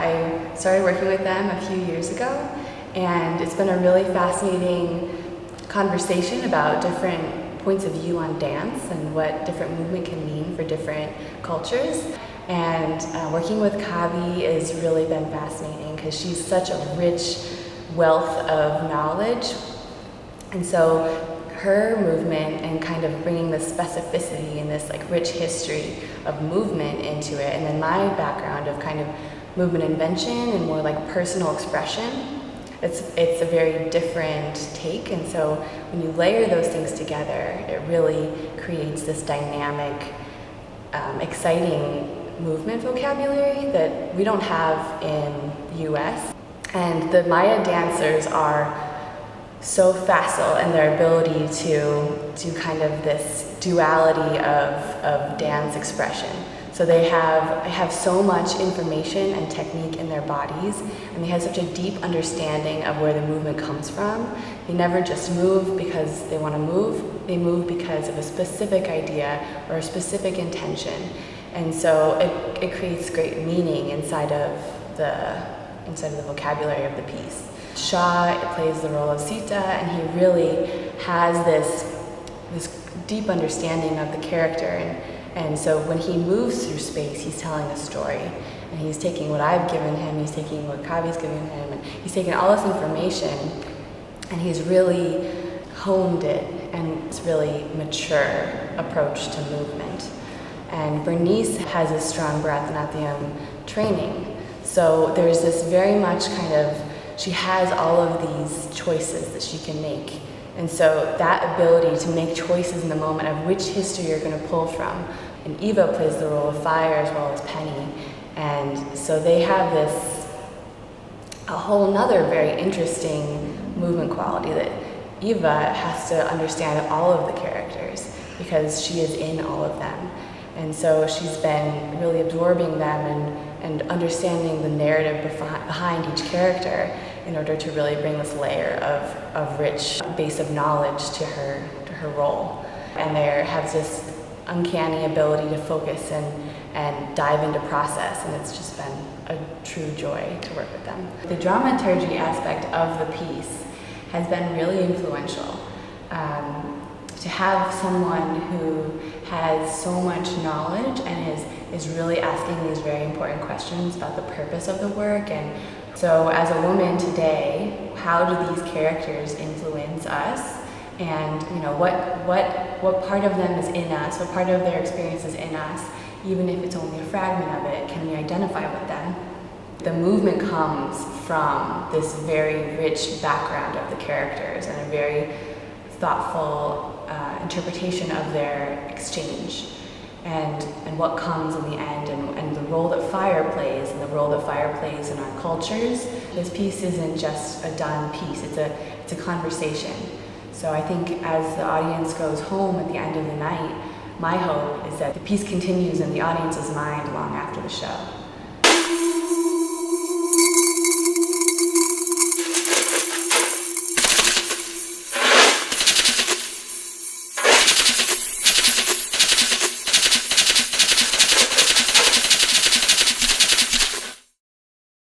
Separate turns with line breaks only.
I started working with them a few years ago, and it's been a really fascinating conversation about different points of view on dance and what different movement can mean for different cultures. And working with Kavi has really been fascinating because she's such a rich wealth of knowledge. And so her movement and kind of bringing this specificity and this like rich history of movement into it, and then my background of kind of movement invention and more like personal expression, it's a very different take. And so when you layer those things together, it really creates this dynamic, exciting movement vocabulary that we don't have in the US. And the Maya dancers are so facile in their ability to do kind of this duality of dance expression. So they have so much information and technique in their bodies, and they have such a deep understanding of where the movement comes from. They never just move because they want to move, they move because of a specific idea or a specific intention. And so it creates great meaning inside of the vocabulary of the piece. Shah plays the role of Sita, and he really has this deep understanding of the character. And so when he moves through space, he's telling a story. And he's taking what I've given him, he's taking what Kavi's given him, and he's taking all this information, and he's really honed it, and it's really mature approach to movement. And Bernice has a strong Bharatanatyam training. So there's this very much kind of, she has all of these choices that she can make. And so that ability to make choices in the moment of which history you're going to pull from. And Eva plays the role of fire as well as Penny. And so they have a whole nother very interesting movement quality that Eva has to understand all of the characters because she is in all of them. And so she's been really absorbing them and understanding the narrative behind each character in order to really bring this layer of rich base of knowledge to her role. And they have this uncanny ability to focus and dive into process, and it's just been a true joy to work with them. The dramaturgy aspect of the piece has been really influential. To have someone who has so much knowledge and is really asking these very important questions about the purpose of the work. And so as a woman today, how do these characters influence us? And what part of them is in us, what part of their experience is in us, even if it's only a fragment of it, can we identify with them? The movement comes from this very rich background of the characters and a very thoughtful interpretation of their exchange and what comes in the end and the role that fire plays and the role that fire plays in our cultures. This piece isn't just a done piece, it's a conversation. So I think as the audience goes home at the end of the night, my hope is that the piece continues in the audience's mind long after the show.